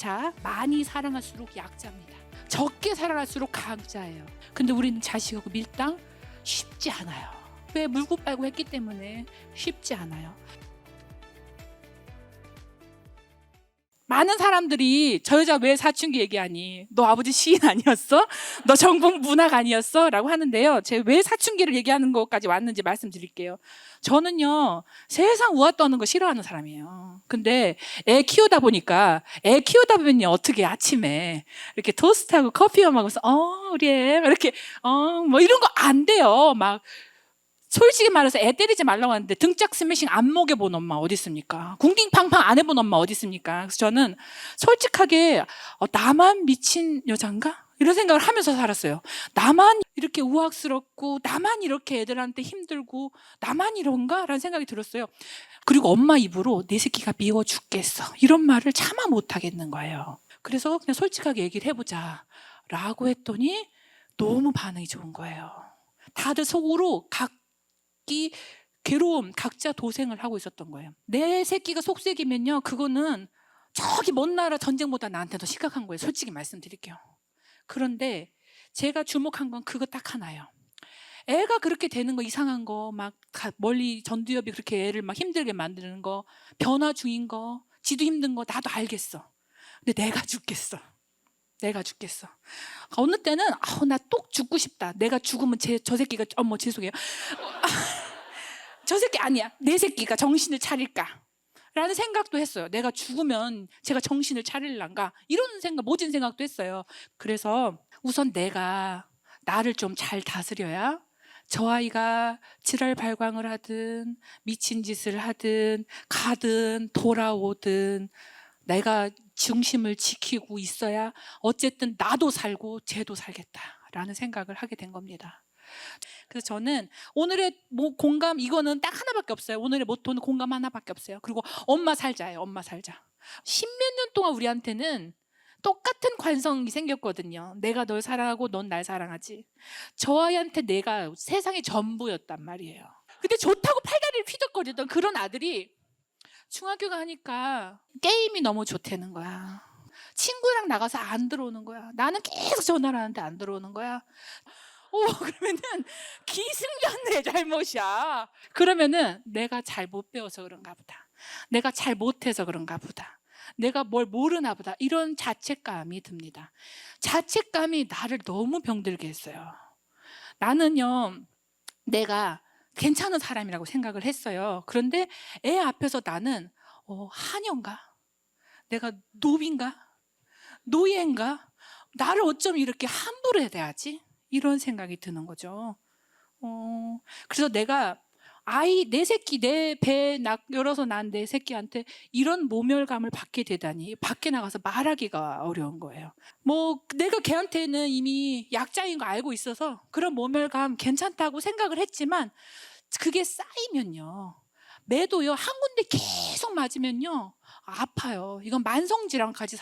자, 많이 사랑할수록 약자입니다. 적게 사랑할수록 강자예요. 근데 우리는 자식하고 밀당 쉽지 않아요. 왜? 물고 빨고 했기 때문에 쉽지 않아요. 많은 사람들이 저 여자 왜 사춘기 얘기하니? 너 아버지 시인 아니었어? 너 전공 문학 아니었어? 라고 하는데요. 제가 왜 사춘기를 얘기하는 것까지 왔는지 말씀드릴게요. 저는요, 세상 우아 떠는 거 싫어하는 사람이에요. 근데 애 키우다 보면요, 어떻게 아침에 이렇게 토스트하고 커피 먹으면서 우리 애 이렇게 뭐 이런 거 안 돼요. 막 솔직히 말해서 애 때리지 말라고 하는데 등짝 스매싱 안 먹여본 엄마 어디 있습니까? 궁딩팡팡 안 해본 엄마 어디 있습니까? 그래서 저는 솔직하게 나만 미친 여잔가? 이런 생각을 하면서 살았어요. 나만 이렇게 우악스럽고 나만 이렇게 애들한테 힘들고 나만 이런가? 라는 생각이 들었어요. 그리고 엄마 입으로 내 새끼가 미워 죽겠어 이런 말을 차마 못하겠는 거예요. 그래서 그냥 솔직하게 얘기를 해보자 라고 했더니 너무 반응이 좋은 거예요. 다들 속으로 괴로움, 각자 도생을 하고 있었던 거예요. 내 새끼가 속색이면요, 그거는 저기 먼 나라 전쟁보다 나한테 더 심각한 거예요. 솔직히 말씀드릴게요. 그런데 제가 주목한 건 그거 딱 하나예요. 애가 그렇게 되는 거, 이상한 거, 막 멀리 전두엽이 그렇게 애를 막 힘들게 만드는 거, 변화 중인 거, 지도 힘든 거 나도 알겠어. 근데 내가 죽겠어. 어느 때는 나 똑 죽고 싶다. 내가 죽으면 저 새끼가 죄송해요. 저 새끼 아니야. 내 새끼가 정신을 차릴까? 라는 생각도 했어요. 내가 죽으면 제가 정신을 차릴란가? 이런 생각, 모진 생각도 했어요. 그래서 우선 내가 나를 좀 잘 다스려야 저 아이가 지랄 발광을 하든 미친 짓을 하든 가든 돌아오든 내가 중심을 지키고 있어야 어쨌든 나도 살고 쟤도 살겠다라는 생각을 하게 된 겁니다. 그래서 저는 오늘의 공감, 이거는 딱 하나밖에 없어요. 오늘의 모토는 공감 하나밖에 없어요. 그리고 엄마 살자예요. 엄마 살자. 십몇 년 동안 우리한테는 똑같은 관성이 생겼거든요. 내가 널 사랑하고 넌 날 사랑하지. 저 아이한테 내가 세상의 전부였단 말이에요. 근데 좋다고 팔다리를 휘덕거리던 그런 아들이 중학교 가니까 게임이 너무 좋다는 거야. 친구랑 나가서 안 들어오는 거야. 나는 계속 전화를 하는데 안 들어오는 거야. 그러면은 기승전 내 잘못이야. 그러면은 내가 잘 못 배워서 그런가 보다. 내가 잘 못해서 그런가 보다. 내가 뭘 모르나 보다. 이런 자책감이 듭니다. 자책감이 나를 너무 병들게 했어요. 나는요, 내가 괜찮은 사람이라고 생각을 했어요. 그런데 애 앞에서 나는 하녀인가? 내가 노비인가? 노예인가? 나를 어쩜 이렇게 함부로 대하지? 이런 생각이 드는 거죠. 그래서 내가 내 새끼, 내 배 열어서 난 내 새끼한테 이런 모멸감을 받게 되다니 밖에 나가서 말하기가 어려운 거예요. 내가 걔한테는 이미 약자인 거 알고 있어서 그런 모멸감 괜찮다고 생각을 했지만 그게 쌓이면요, 매도요, 한 군데 계속 맞으면요 아파요. 이건 만성질환까지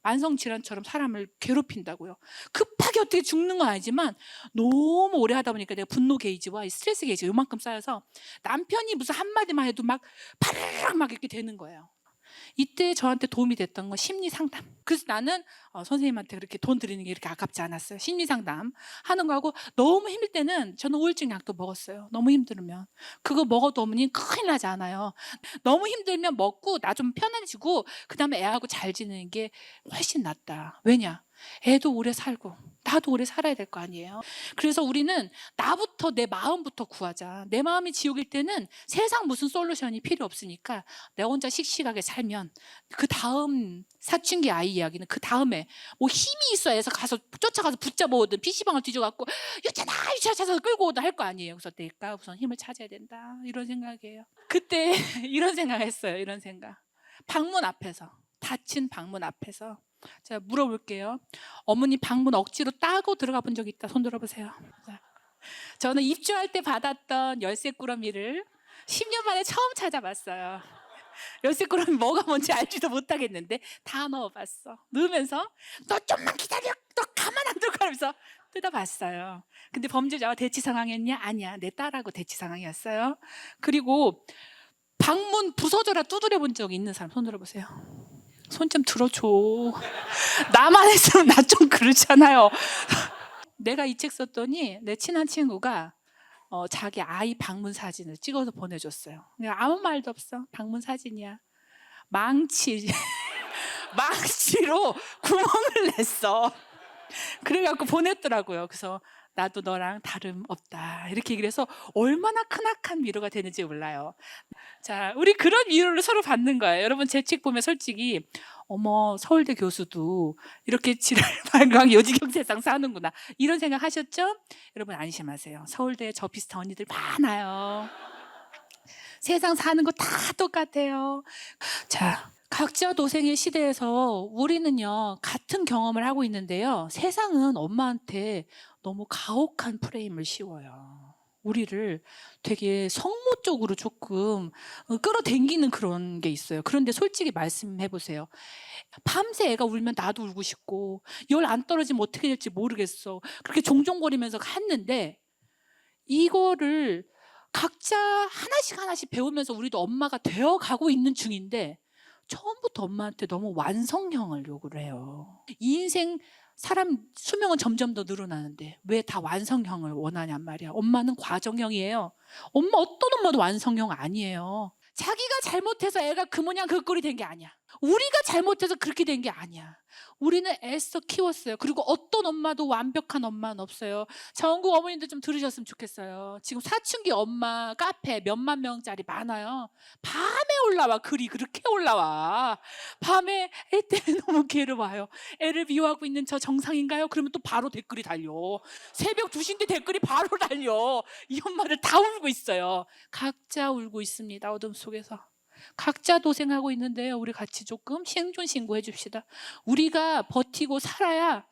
만성질환처럼 사람을 괴롭힌다고요. 급하게 어떻게 죽는 건 아니지만 너무 오래 하다 보니까 내가 분노 게이지와 스트레스 게이지가 요만큼 쌓여서 남편이 무슨 한마디만 해도 막 파르르 막 이렇게 되는 거예요. 이때 저한테 도움이 됐던 건 심리 상담. 그래서 나는 선생님한테 그렇게 돈 드리는 게 이렇게 아깝지 않았어요. 심리 상담 하는 거하고, 너무 힘들 때는 저는 우울증 약도 먹었어요. 너무 힘들면 그거 먹어도 어머니 큰일 나지 않아요. 너무 힘들면 먹고 나 좀 편해지고 그 다음에 애하고 잘 지내는 게 훨씬 낫다. 왜냐? 애도 오래 살고 나도 오래 살아야 될 거 아니에요. 그래서 우리는 나부터, 내 마음부터 구하자. 내 마음이 지옥일 때는 세상 무슨 솔루션이 필요 없으니까 내가 혼자 씩씩하게 살면 그 다음 사춘기 아이 이야기는 그 다음에 힘이 있어야 해서 쫓아가서 붙잡아오든 PC방을 뒤져갖고 유차다 찾아서 끌고 오든 할 거 아니에요. 그래서 내가 우선 힘을 찾아야 된다, 이런 생각이에요. 그때 이런 생각 했어요. 이런 생각. 닫힌 방문 앞에서 제가 물어볼게요. 어머니 방문 억지로 따고 들어가 본 적 있다? 손 들어보세요. 저는 입주할 때 받았던 열쇠꾸러미를 10년 만에 처음 찾아봤어요. 열쇠꾸러미 뭐가 뭔지 알지도 못하겠는데 다 넣어봤어. 넣으면서 너 좀만 기다려, 너 가만 안 둘 거라면서 뜯어봤어요. 근데 범죄자와 대치 상황이었냐? 아니야, 내 딸하고 대치 상황이었어요. 그리고 방문 부서져라 두드려 본 적 있는 사람 손 들어보세요. 손 좀 들어줘. 나만 했으면 나 좀 그렇잖아요. 내가 이 책 썼더니 내 친한 친구가 자기 아이 방문 사진을 찍어서 보내줬어요. 내가 아무 말도 없어. 방문 사진이야. 망치 망치로 구멍을 냈어. 그래갖고 보냈더라고요. 그래서 나도 너랑 다름없다 이렇게 얘기를 해서 얼마나 크나큰 위로가 되는지 몰라요. 자, 우리 그런 위로를 서로 받는 거예요. 여러분 제 책 보면 솔직히 어머 서울대 교수도 이렇게 지랄발광 요지경 세상 사는구나 이런 생각 하셨죠? 여러분 안심하세요. 서울대에 저 비슷한 언니들 많아요. 세상 사는 거 다 똑같아요. 자, 각자 도생의 시대에서 우리는요 같은 경험을 하고 있는데요, 세상은 엄마한테 너무 가혹한 프레임을 씌워요. 우리를 되게 성모 쪽으로 조금 끌어당기는 그런 게 있어요. 그런데 솔직히 말씀해 보세요. 밤새 애가 울면 나도 울고 싶고 열 안 떨어지면 어떻게 될지 모르겠어. 그렇게 종종거리면서 갔는데 이거를 각자 하나씩 하나씩 배우면서 우리도 엄마가 되어가고 있는 중인데 처음부터 엄마한테 너무 완성형을 요구를 해요. 이 인생 사람 수명은 점점 더 늘어나는데 왜 다 완성형을 원하냔 말이야. 엄마는 과정형이에요. 어떤 엄마도 완성형 아니에요. 자기가 잘못해서 애가 그 모양 그 꼴이 된 게 아니야. 우리가 잘못해서 그렇게 된 게 아니야. 우리는 애써 키웠어요. 그리고 어떤 엄마도 완벽한 엄마는 없어요. 전국 어머님들 좀 들으셨으면 좋겠어요. 지금 사춘기 엄마 카페 몇만 명짜리 많아요. 밤에 올라와, 글이 그렇게 올라와. 밤에 애 때문에 너무 괴로워요. 애를 미워하고 있는 저 정상인가요? 그러면 또 바로 댓글이 달려. 새벽 2시인데 댓글이 바로 달려. 이 엄마를 다 울고 있어요. 각자 울고 있습니다. 어둠 속에서. 각자 도생하고 있는데요, 우리 같이 조금 생존 신고해 줍시다. 우리가 버티고 살아야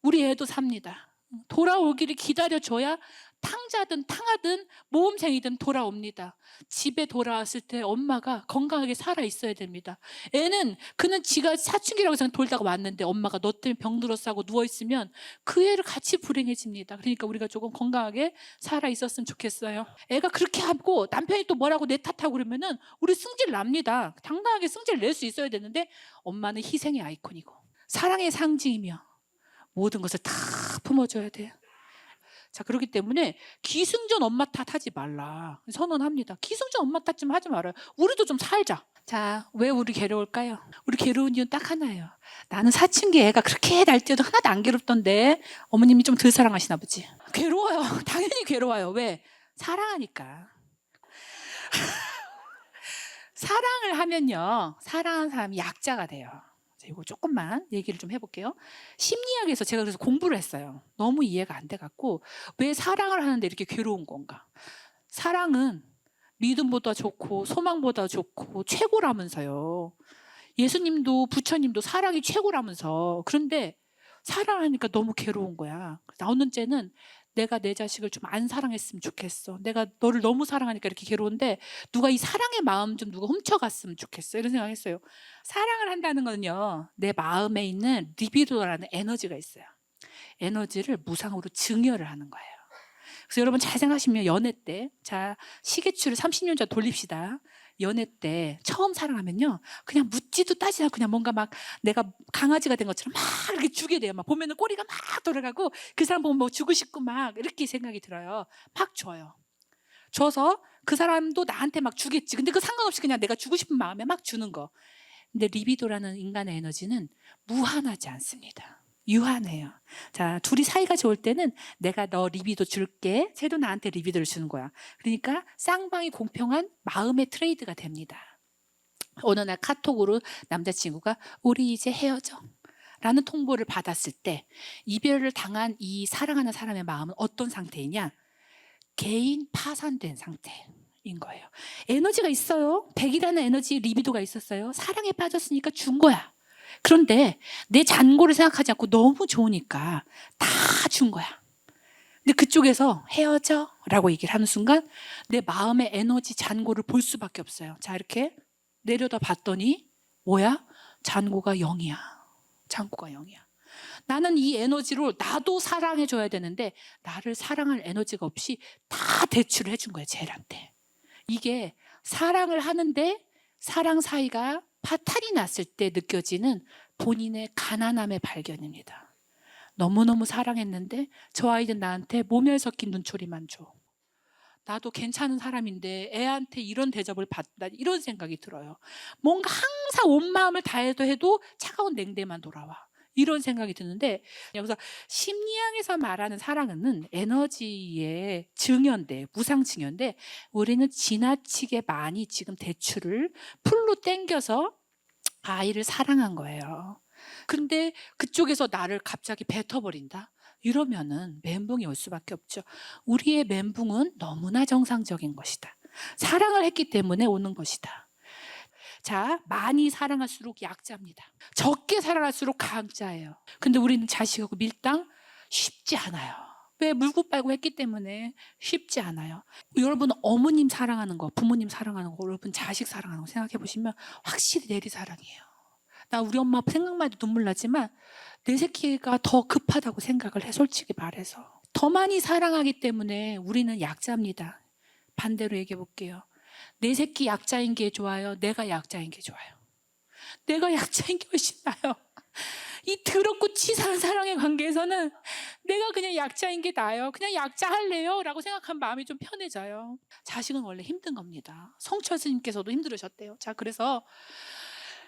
우리 애도 삽니다. 돌아오기를 기다려줘야 탕자든 탕하든 모험생이든 돌아옵니다. 집에 돌아왔을 때 엄마가 건강하게 살아 있어야 됩니다. 애는 그는 지가 사춘기라고 생각 돌다가 왔는데 엄마가 너 때문에 병들었어 하고 누워있으면 그 애를 같이 불행해집니다. 그러니까 우리가 조금 건강하게 살아 있었으면 좋겠어요. 애가 그렇게 하고 남편이 또 뭐라고 내 탓하고 그러면은 우리 승질 납니다. 당당하게 승질 낼 수 있어야 되는데 엄마는 희생의 아이콘이고 사랑의 상징이며 모든 것을 다 품어줘야 돼요. 자, 그렇기 때문에 기승전 엄마 탓하지 말라 선언합니다. 기승전 엄마 탓 좀 하지 말아요. 우리도 좀 살자. 자, 왜 우리 괴로울까요? 우리 괴로운 이유는 딱 하나예요. 나는 사춘기 애가 그렇게 날 때도 하나도 안 괴롭던데 어머님이 좀 덜 사랑하시나 보지. 괴로워요. 당연히 괴로워요. 왜? 사랑하니까. 사랑을 하면요, 사랑하는 사람이 약자가 돼요. 이거 조금만 얘기를 좀 해볼게요. 심리학에서 제가 그래서 공부를 했어요. 너무 이해가 안 돼갖고 왜 사랑을 하는데 이렇게 괴로운 건가? 사랑은 믿음보다 좋고 소망보다 좋고 최고라면서요. 예수님도 부처님도 사랑이 최고라면서. 그런데 사랑하니까 너무 괴로운 거야. 나오는 째는 내가 내 자식을 좀 안 사랑했으면 좋겠어. 내가 너를 너무 사랑하니까 이렇게 괴로운데 누가 이 사랑의 마음 좀 누가 훔쳐갔으면 좋겠어. 이런 생각했어요. 사랑을 한다는 거는요, 내 마음에 있는 리비도라는 에너지가 있어요. 에너지를 무상으로 증여를 하는 거예요. 그래서 여러분 잘 생각하시면 연애 때, 자, 시계추를 30년 전 돌립시다. 연애 때 처음 사랑하면요, 그냥 묻지도 따지지 않고 그냥 뭔가 막 내가 강아지가 된 것처럼 막 이렇게 주게 돼요. 막 보면은 꼬리가 막 돌아가고 그 사람 보면 뭐 주고 싶고 막 이렇게 생각이 들어요. 막 줘요. 줘서 그 사람도 나한테 막 주겠지. 근데 그 상관없이 그냥 내가 주고 싶은 마음에 막 주는 거. 근데 리비도라는 인간의 에너지는 무한하지 않습니다. 유한해요. 자, 둘이 사이가 좋을 때는 내가 너 리비도 줄게. 쟤도 나한테 리비도를 주는 거야. 그러니까 쌍방이 공평한 마음의 트레이드가 됩니다. 어느 날 카톡으로 남자친구가 우리 이제 헤어져 라는 통보를 받았을 때 이별을 당한 이 사랑하는 사람의 마음은 어떤 상태이냐? 개인 파산된 상태인 거예요. 에너지가 있어요. 100이라는 에너지 리비도가 있었어요. 사랑에 빠졌으니까 준 거야. 그런데 내 잔고를 생각하지 않고 너무 좋으니까 다 준 거야. 근데 그쪽에서 헤어져 라고 얘기를 하는 순간 내 마음의 에너지 잔고를 볼 수밖에 없어요. 자, 이렇게 내려다 봤더니 뭐야? 잔고가 0이야. 잔고가 0이야. 나는 이 에너지로 나도 사랑해줘야 되는데 나를 사랑할 에너지가 없이 다 대출을 해준 거야, 쟤한테. 이게 사랑을 하는데 사랑 사이가 파탈이 났을 때 느껴지는 본인의 가난함의 발견입니다. 너무너무 사랑했는데 저 아이는 나한테 모멸 섞인 눈초리만 줘. 나도 괜찮은 사람인데 애한테 이런 대접을 받다, 이런 생각이 들어요. 뭔가 항상 온 마음을 다해도 해도 차가운 냉대만 돌아와. 이런 생각이 드는데, 여기서 심리학에서 말하는 사랑은 에너지의 증여인데, 무상 증여인데, 우리는 지나치게 많이 지금 대출을 풀로 땡겨서 아이를 사랑한 거예요. 근데 그쪽에서 나를 갑자기 뱉어버린다? 이러면은 멘붕이 올 수밖에 없죠. 우리의 멘붕은 너무나 정상적인 것이다. 사랑을 했기 때문에 오는 것이다. 자, 많이 사랑할수록 약자입니다. 적게 사랑할수록 강자예요. 근데 우리는 자식하고 밀당 쉽지 않아요. 왜? 물고 빨고 했기 때문에 쉽지 않아요. 여러분 어머님 사랑하는 거, 부모님 사랑하는 거, 여러분 자식 사랑하는 거 생각해 보시면 확실히 내리사랑이에요. 나 우리 엄마 생각만 해도 눈물 나지만 내 새끼가 더 급하다고 생각을 해, 솔직히 말해서. 더 많이 사랑하기 때문에 우리는 약자입니다. 반대로 얘기해 볼게요. 내 새끼 약자인 게 좋아요? 내가 약자인 게 좋아요? 내가 약자인 게 훨씬 나아요. 이 더럽고 치사한 사랑의 관계에서는 내가 그냥 약자인 게 나아요. 그냥 약자 할래요? 라고 생각하면 마음이 좀 편해져요. 자식은 원래 힘든 겁니다. 성철 스님께서도 힘들으셨대요. 자, 그래서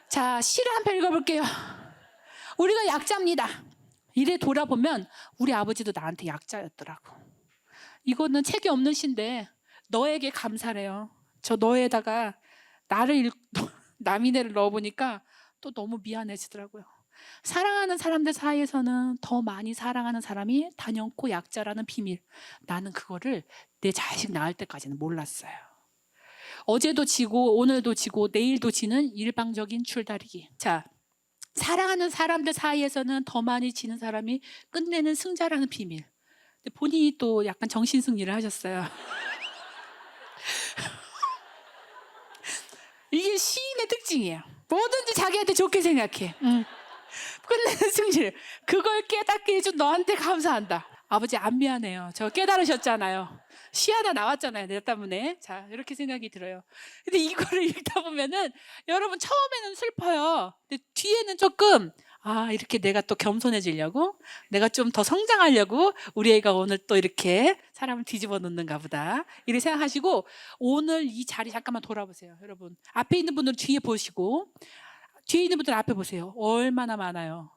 자, 시를 한 편 읽어볼게요. 우리가 약자입니다. 이래 돌아보면 우리 아버지도 나한테 약자였더라고. 이거는 책이 없는 시인데 너에게 감사래요. 저 너에다가 남이네를 넣어보니까 또 너무 미안해지더라고요. 사랑하는 사람들 사이에서는 더 많이 사랑하는 사람이 단연코 약자라는 비밀. 나는 그거를 내 자식 낳을 때까지는 몰랐어요. 어제도 지고 오늘도 지고 내일도 지는 일방적인 줄다리기. 자, 사랑하는 사람들 사이에서는 더 많이 지는 사람이 끝내는 승자라는 비밀. 근데 본인이 또 약간 정신승리를 하셨어요. 이게 시인의 특징이에요. 뭐든지 자기한테 좋게 생각해. 끝내는 승리를. 그걸 깨닫게 해준 너한테 감사한다. 아버지 안 미안해요. 저 깨달으셨잖아요. 시 하나 나왔잖아요, 내 때문에. 자, 이렇게 생각이 들어요. 근데 이거를 읽다 보면은 여러분 처음에는 슬퍼요. 근데 뒤에는 조금 이렇게 내가 또 겸손해지려고, 내가 좀 더 성장하려고 우리 애가 오늘 또 이렇게 사람을 뒤집어 놓는가 보다, 이렇게 생각하시고 오늘 이 자리 잠깐만 돌아보세요. 여러분 앞에 있는 분들은 뒤에 보시고 뒤에 있는 분들은 앞에 보세요. 얼마나 많아요.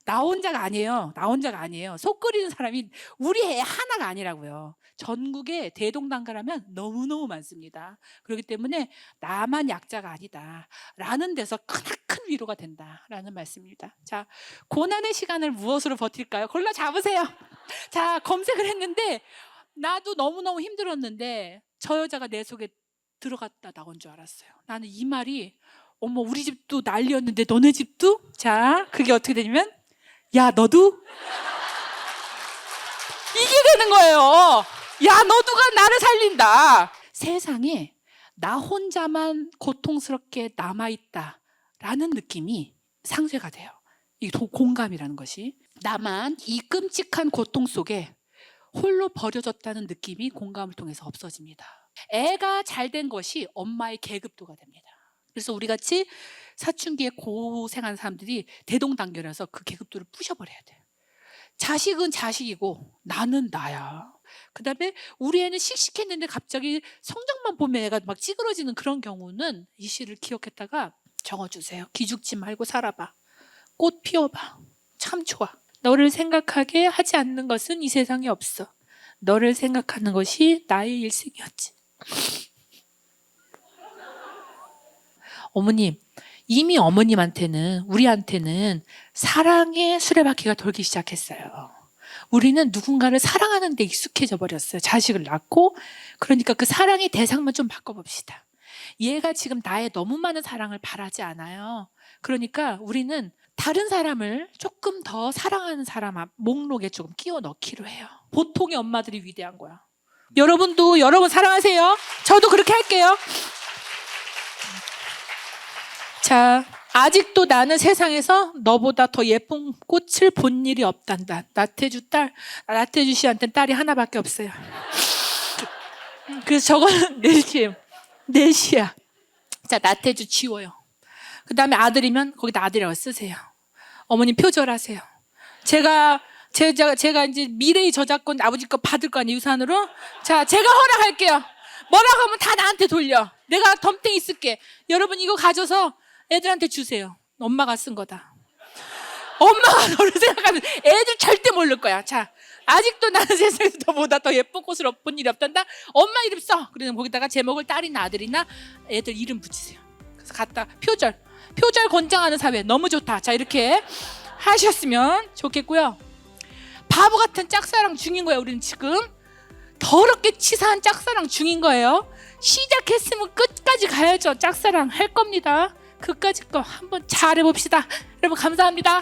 나 혼자가 아니에요. 나 혼자가 아니에요. 속 끓이는 사람이 우리 애 하나가 아니라고요. 전국에 대동단결하면 너무너무 많습니다. 그렇기 때문에 나만 약자가 아니다 라는 데서 크나큰 위로가 된다라는 말씀입니다. 자, 고난의 시간을 무엇으로 버틸까요? 골라 잡으세요. 자, 검색을 했는데 나도 너무너무 힘들었는데 저 여자가 내 속에 들어갔다 나온 줄 알았어요. 나는 이 말이 어머 우리 집도 난리였는데 너네 집도? 자, 그게 어떻게 되냐면 야 너도? 이게 되는 거예요. 야 너도가 나를 살린다. 세상에 나 혼자만 고통스럽게 남아있다 라는 느낌이 상쇄가 돼요. 이 공감이라는 것이. 나만 이 끔찍한 고통 속에 홀로 버려졌다는 느낌이 공감을 통해서 없어집니다. 애가 잘된 것이 엄마의 계급도가 됩니다. 그래서 우리같이 사춘기에 고생한 사람들이 대동단결해서 그 계급도를 부셔버려야 돼요. 자식은 자식이고 나는 나야. 그 다음에 우리 애는 씩씩했는데 갑자기 성적만 보면 애가 막 찌그러지는 그런 경우는 이 시를 기억했다가 적어주세요. 기죽지 말고 살아봐. 꽃 피워봐. 참 좋아. 너를 생각하게 하지 않는 것은 이 세상에 없어. 너를 생각하는 것이 나의 일생이었지. 어머님, 이미 어머님한테는, 우리한테는 사랑의 수레바퀴가 돌기 시작했어요. 우리는 누군가를 사랑하는 데 익숙해져 버렸어요. 자식을 낳고. 그러니까 그 사랑의 대상만 좀 바꿔봅시다. 얘가 지금 나의 너무 많은 사랑을 바라지 않아요. 그러니까 우리는 다른 사람을 조금 더 사랑하는 사람 목록에 조금 끼워 넣기로 해요. 보통의 엄마들이 위대한 거야. 여러분도 여러분 사랑하세요. 저도 그렇게 할게요. 자, 아직도 나는 세상에서 너보다 더 예쁜 꽃을 본 일이 없단다. 나태주 씨한테는 딸이 하나밖에 없어요. 그래서 저거는 넷이야. 자, 나태주 지워요. 그 다음에 아들이면 거기다 아들이라고 쓰세요. 어머님 표절하세요. 제가 이제 미래의 저작권 아버지 거 받을 거 아니에요, 유산으로. 자, 제가 허락할게요. 뭐라고 하면 다 나한테 돌려. 내가 덤탱이 쓸게. 여러분 이거 가져서 애들한테 주세요. 엄마가 쓴 거다. 엄마가 너를 생각하면 애들 절대 모를 거야. 자, 아직도 나는 세상에서 너보다 더 예쁜 꽃을 본 일이 없단다. 엄마 이름 써. 그러면 거기다가 제목을 딸이나 아들이나 애들 이름 붙이세요. 그래서 갖다 표절 권장하는 사회 너무 좋다. 자, 이렇게 하셨으면 좋겠고요. 바보 같은 짝사랑 중인 거예요. 우리는 지금 더럽게 치사한 짝사랑 중인 거예요. 시작했으면 끝까지 가야죠. 짝사랑 할 겁니다. 그까짓 거 한번 잘 해봅시다. 여러분 감사합니다.